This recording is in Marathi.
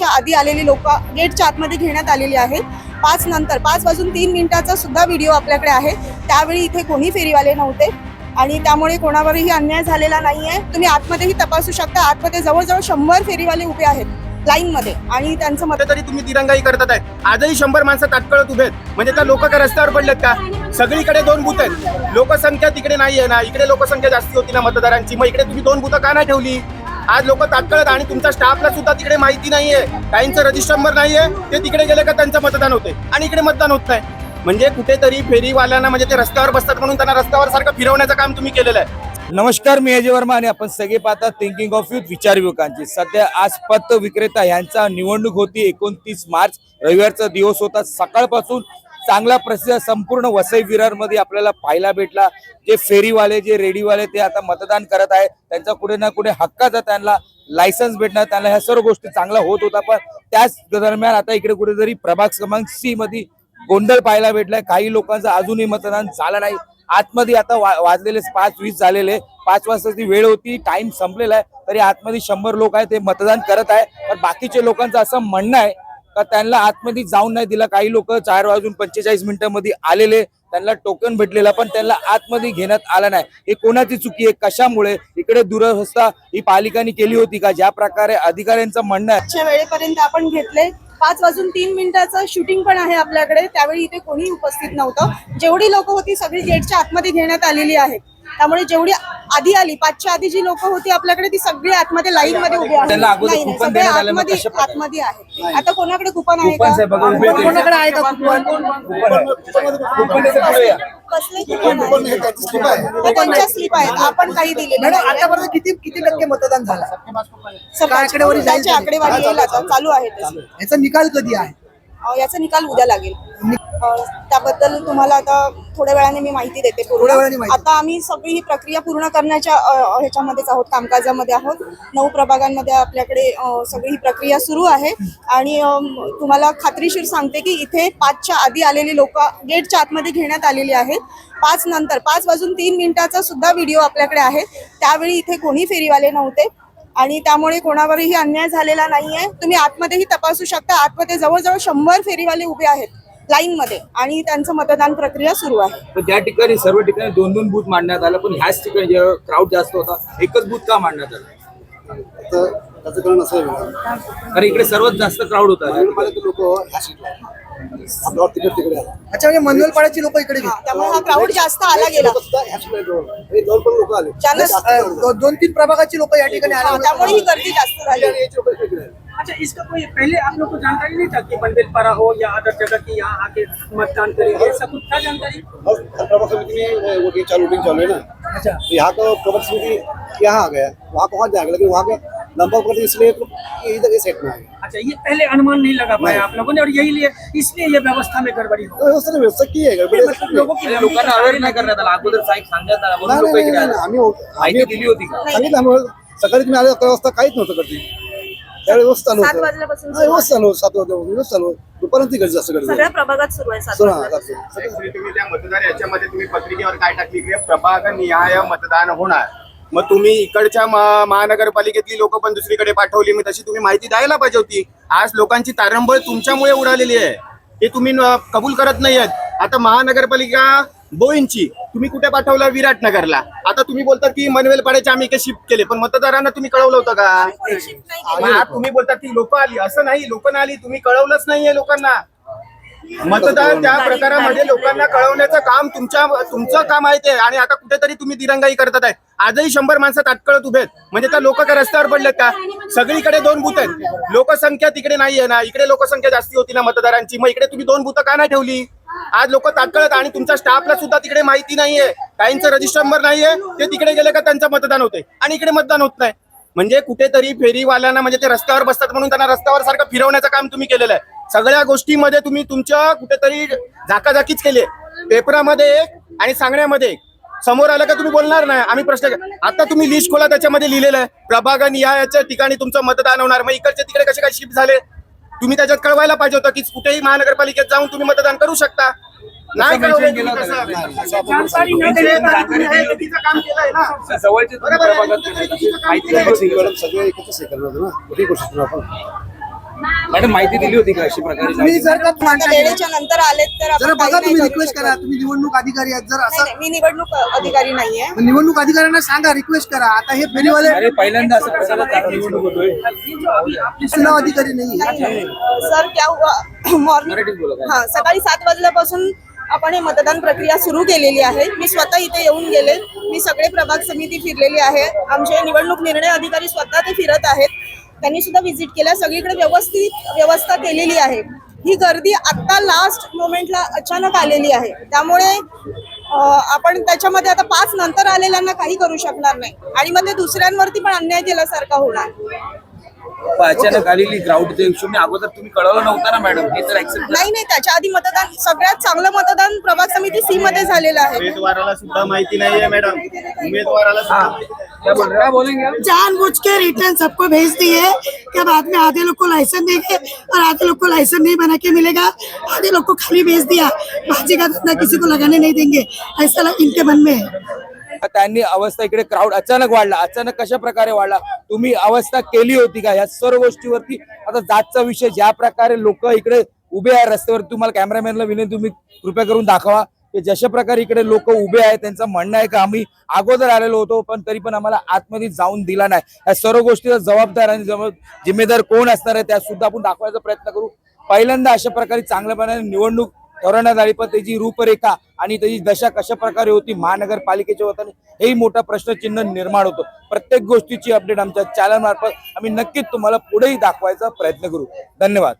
आधी आलेली लोक गेटच्या आतमध्ये घेण्यात आलेली आहेत. 5 नंतर 5 वाजून 3 मिनिटाचा सुद्धा व्हिडिओ आपल्याकडे आहे. त्यावेळी इथे कोणी फेरीवाले नव्हते आणि त्यामुळे कोणावरही अन्याय झालेला नाहीये. तुम्ही आतमध्येही तपासू शकता. आतमध्ये जवळजवळ 100 फेरीवाले उभे आहेत लाईन मध्ये आणि त्यांचं मत तरी तुम्ही तिरंगाई करतात आहे. आजही 100 माणसं ताटकळत उभे आहेत. म्हणजे त्या लोक का रस्त्यावर पडलेत का? सगळीकडे 2 बूथ आहेत. लोकसंख्या तिकडे नाहीये ना, इकडे लोकसंख्या जास्ती होती ना मतदारांची. मग इकडे तुम्ही 2 बूथ का नाही ठेवली? आज लोक ताटकळत आणि तुमच्या स्टाफला सुद्धा तिकडे माहिती नाहीये, काहींचं रजिस्टर नंबर नाहीये, ते तिकडे गेले का त्यांचं मतदान होते आणि इकडे मतदान होत नाही. म्हणजे कुठेतरी फेरीवाल्यांना म्हणजे ते रस्त्यावर बसतात म्हणून त्यांना रस्त्यावर सारखं फिरवण्याचं काम तुम्ही केलेलं आहे. नमस्कार, मी अजय वर्मा आणि आपण सगळे पाहतात थिंकिंग ऑफ यूथ, विचार युवकांची. सध्या आज पथ विक्रेता यांचा निवडणूक होती. 29 मार्च रविवारचा दिवस होता. सकाळपासून चांगला प्रसिद्ध संपूर्ण वसई विरारमध्ये आपल्याला पाहायला भेटला. जे फेरीवाले, जे रेडीवाले ते आता मतदान करत आहे. त्यांचा कुठे ना कुठे हक्काचा त्यांना लायसन्स भेटणार, त्यांना ह्या सर्व गोष्टी चांगल्या होत होता. पण त्याच दरम्यान आता इकडे कुठेतरी प्रभाग क्रमांक C मध्ये गोंधळ पाहायला भेटलाय. काही लोकांचं अजूनही मतदान झालं नाही. आतमध्ये आता वाजलेले 5:20 झालेले, 5 वाजताची वेळ होती, टाइम संपलेला आहे, तरी आतमध्ये 100 लोक आहेत ते मतदान करत आहे. पण बाकीचे लोकांचं असं म्हणणं आहे का त्यांना आतमध्ये जाऊन नाही दिला. काही लोक 4:45 मध्ये आलेले, त्यांना टोकन भेटलेला पण त्यांना आतमध्ये घेण्यात आला नाही. हे कोणाची चुकी आहे? कशामुळे? इकडे दुरवस्था ही पालिकांनी केली होती का? ज्या प्रकारे अधिकाऱ्यांचं म्हणणं आहे वेळेपर्यंत आपण घेतले. 5 वाजून 3 मिनिटाचं शूटिंग पण आहे आपल्याकडे. त्यावेळी इथे कोणी उपस्थित नव्हतं. जेवढी लोक होती सगळी गेटच्या आतमध्ये घेण्यात आलेली आहेत. त्यामुळे जेवढी आधी आली, 5च्या आधी जी लोक होती आपल्याकडे ती सगळी आतमध्ये लाईन मध्ये उभी आहेत. सगळे आतमध्ये आहेत. आता कोणाकडे कुपन आहे का? कोणाकडे आहे का कुपन? कसले कुपन आहे? त्यांच्या स्लिप आहेत. आपण काही दिले. आतापर्यंत किती टक्के मतदान झालं? त्याची आकडेवारी येईल, आता चालू आहे. याचा निकाल कधी आहे? याचा निकाल उद्या लागेल. त्याबद्दल तुम्हाला आता थोड्या वेळाने मी माहिती देते. आता आम्ही सगळी ही प्रक्रिया पूर्ण करण्याच्या ह्याच्यामध्येच आहोत, कामकाजामध्ये आहोत. 9 प्रभागांमध्ये आपल्याकडे सगळी ही प्रक्रिया सुरू आहे आणि तुम्हाला खात्रीशीर सांगते की इथे 5च्या आधी आलेली लोक गेटच्या आतमध्ये घेण्यात आलेली आहेत. 5 नंतर 5 वाजून 3 मिनिटाचा सुद्धा व्हिडिओ आपल्याकडे आहे. त्यावेळी इथे कोणी फेरीवाले नव्हते आणि त्यामुळे कोणावरही अन्याय झालेला नाहीये. तुम्ही आतमध्येही तपासू शकता. आतमध्ये जवळजवळ 100 फेरीवाले उभे आहेत लाईन मध्ये आणि त्यांचं मतदान प्रक्रिया सुरू आहे. ज्या ठिकाणी सर्व ठिकाणी 2-2 बूथ मांडण्यात आलं, पण ह्याच ठिकाणी क्राऊड जास्त होता, एकच बूथ का मांडण्यात आलं? त्याचं कारण असं आहे, कारण इकडे सर्वात जास्त क्राऊड होता. अच्छा, म्हणजे मनोलपाड्याची लोक इकडे त्यामुळे हा क्राऊड जास्त आला गेला. 2-3 प्रभागाची लोक या ठिकाणी आले, त्यामुळे ही गर्दी जास्त झाली. अच्छा, इसका कोई पहले आप लोग को जानकारी नहीं था कि बनवेलपारा हो या अदर जगह की यहाँ आके मतदान करेंगे, ऐसा कुछ था जानकारी? प्रभाग समिति में वो चालू है ना। अच्छा, तो यहाँ का प्रभाग समिति यहाँ आ गया, वहाँ पहुँच जाएगा, लेकिन वहाँ का नंबर पर इसलिए इधर ये सेट में आएगा। अच्छा, ये पहले अनुमान नहीं लगा पाया आप लोगों ने और यही लिए इसलिए ये व्यवस्था में गड़बड़ी हो। व्यवस्था की है मतलब लोगों की लोकांना अवेअर नाही करण्यात आला, अगोदर सांगण्यात आला म्हणून लोक इकडे आले. माहिती दिली होती का? सांगितलं आम्हाला. सकाळी तुम्ही आले व्यवस्था काहीच नव्हतं करते. त्यावेळी व्यवस्था चालू 7 वाजल्यापासून व्यवस्था चालू 7 वाजल्यापासून चालू दुपारपर्यंत गर्दी जास्त गर्दी सगळ्या प्रभागात सुरू आहे. 7 वाजल्यापासून. Actually तुम्ही त्या मतदार याच्यामध्ये तुम्ही पत्रिकेवर काय टाकली की प्रभाग निहाय मतदान होणार. मग तुम्ही इकडच्या महानगरपालिकेतली लोक पण दुसरीकडे पाठवली. मग तशी तुम्ही माहिती द्यायला पाहिजे होती. आज लोकांची तारंबळ तुमच्यामुळे उडालेली आहे, हे तुम्ही कबूल करत नाहीयेत. आता महानगरपालिका बोईंची तुम्ही कुठे पाठवलं? विराटनगरला. आता तुम्ही बोलतात की मनवेलपाड्याचे आम्ही इथे शिफ्ट केले, पण मतदारांना तुम्ही कळवलं होतं का? आज तुम्ही बोलतात की लोक आली. असं नाही, लोक नाही आली, तुम्ही कळवलंच नाहीये लोकांना. मतदार त्या प्रकारामध्ये लोकांना कळवण्याचं काम तुमचं काम आहे ते. आणि आता कुठेतरी तुम्ही तिरंगाई करतात आहे. आजही 100 माणसं ताटकळत उभे आहेत. म्हणजे त्या लोक का रस्त्यावर पडलेत का? सगळीकडे 2 बूथ आहेत. लोकसंख्या तिकडे नाहीये ना, इकडे लोकसंख्या जास्ती होती ना मतदारांची. मग इकडे तुम्ही 2 बूथ का नाही ठेवली? आज लोक ताटकळत आणि तुमच्या स्टाफला सुद्धा तिकडे माहिती नाहीये, काहींचं रजिस्टर नंबर नाहीये, ते तिकडे गेले का त्यांचं मतदान होते आणि इकडे मतदान होत नाही. म्हणजे कुठेतरी फेरीवाल्यांना म्हणजे ते रस्त्यावर बसतात म्हणून त्यांना रस्त्यावर सारखं फिरवण्याचं काम तुम्ही केलेलं आहे. सगळ्या गोष्टीमध्ये तुम्ही तुमच्या कुठेतरी झाकाझाकीच केली. पेपरामध्ये एक आणि सांगण्यामध्ये एक. समोर आलं का तुम्ही बोलणार नाही. आम्ही प्रश्न आता तुम्ही लिस्ट खोला, त्याच्यामध्ये लिहिलेलं आहे प्रभाग निहायच्या ठिकाणी तुमचं मतदान होणार. मग इकडचे तिकडे कसे काय शिफ्ट झाले? तुम्ही त्याच्यात कळवायला पाहिजे होतं की कुठेही महानगरपालिकेत जाऊन तुम्ही मतदान करू शकता. नाही कळवलं तुम्ही तसं. जानकारी नहीं देने का काम केलंय ना. जवळचे बरोबर आहे. माहिती सगळे एकत्रच हे करणार होतं ना, कुठेही करू शकतो आपण. मॅडम माहिती दिली होती का अशी प्रकारे तुम्ही जर का आता वेळेच्या नंतर आलेत तर आपण जरा काही बघा, नाही तुम्ही करू रिक्वेस्ट शकत. करा, तुम्ही निवडणूक अधिकारी आहेत, जर नाही, असं नाही, मी निवडणूक अधिकारी नाहीये. निवडणूक अधिकाऱ्यांना सांगा, रिक्वेस्ट करा. आता हे फेरीवाले अरे पहिल्यांदा असं प्रकारे निवडणूक होतोय चुनाव अधिकारी नाही सर क्या हुआ मॉर्निंग मराठीत बोला काय? हा सकाळी 7 वाजल्यापासून आपण हे मतदान प्रक्रिया सुरू केलेली आहे. मी स्वतः इथे येऊन गेले, मी सगळे प्रभाग समिती फिरलेली आहे. आमचे निवडणूक निर्णय अधिकारी स्वतः ते फिरत आहेत, त्यांनी सुद्धा व्हिजिट केल्या. सगळीकडे व्यवस्थित व्यवस्था केलेली आहे. ही गर्दी आता लास्ट मोमेंटला अचानक आलेली आहे, त्यामुळे आपण त्याच्यामध्ये आता 5 नंतर आलेल्यांना काही करू शकणार नाही आणि मग ते दुसऱ्यांवरती पण अन्याय केल्यासारखा होणार. अचानक आलेली ग्राउंडच्या हिशोबाने अगोदर तुम्ही कळवलं नव्हतं ना मॅडम, हे तर ऍक्सेप्ट नाही, त्याच्या आधी मतदान सगळ्यात चांगलं मतदान प्रभाग समिती सी मध्ये झालेलं आहे. उमेदवाराला सुद्धा माहिती नाहीये मॅडम, उमेदवाराला सुद्धा क्या बोलेंगे जानबूझ के रिटर्न सबको भेज दिए कि बाद में आधे लोग को लाइसेंस देंगे और आधे लोग को लाइसेंस नहीं बना के मिलेगा, आधे लोग को खाली भेज दिया, बाजी का धंधा किसी को लगाने नहीं देंगे, ऐसा इनके मन में है. त्यांनी अवस्था इकडे क्राऊड अचानक वाढला, अचानक कशा प्रकारे वाढला, तुम्ही अवस्था केली होती का, या सर्व गोष्टीवरती आता जातचा विषय ज्या प्रकारे लोक इकडे उभे आहे रस्त्यावर, तुम्हाला कॅमेरामॅनला विनंती तुम्ही कृपया करून दाखवा की जशा प्रकारे इकडे लोक उभे आहेत. त्यांचं म्हणणं आहे का आम्ही अगोदर आलेलो होतो पण तरी पण आम्हाला आतमध्ये जाऊन दिला नाही. या सर्व गोष्टीचा जबाबदार आणि जिम्मेदार कोण असणार आहे त्या सुद्धा आपण दाखवायचा प्रयत्न करू. पहिल्यांदा अशा प्रकारे चांगल्यापणाने निवडणूक ठरवण्यात आली, पण त्याची रूपरेखा आणि त्याची दशा कशा प्रकारे होती महानगरपालिकेच्या वतीने हेही मोठा प्रश्नचिन्ह निर्माण होतो. प्रत्येक गोष्टीची अपडेट आमच्या चॅनल मार्फत आम्ही नक्कीच तुम्हाला पुढेही दाखवायचा प्रयत्न करू. धन्यवाद.